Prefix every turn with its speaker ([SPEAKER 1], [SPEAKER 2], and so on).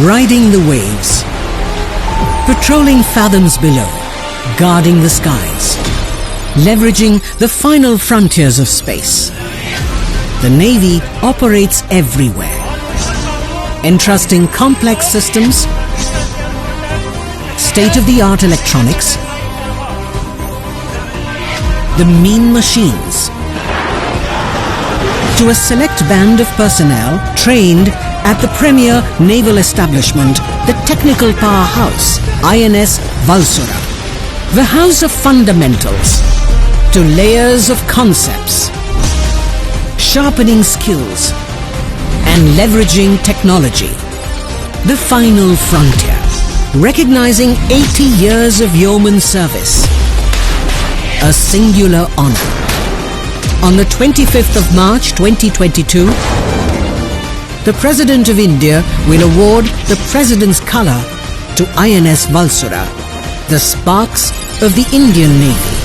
[SPEAKER 1] riding the waves, patrolling fathoms below, guarding the skies, leveraging the final frontiers of space. The Navy operates everywhere, entrusting complex systems, state-of-the-art electronics, the mean machines, to a select band of personnel trained at the premier naval establishment, the technical powerhouse, INS Valsura. The house of fundamentals, to layers of concepts, sharpening skills, and leveraging technology. The final frontier, recognizing 80 years of yeoman service. A singular honor. On the 25th of March 2022, the President of India will award the President's Colour to INS Valsura, the sparks of the Indian Navy.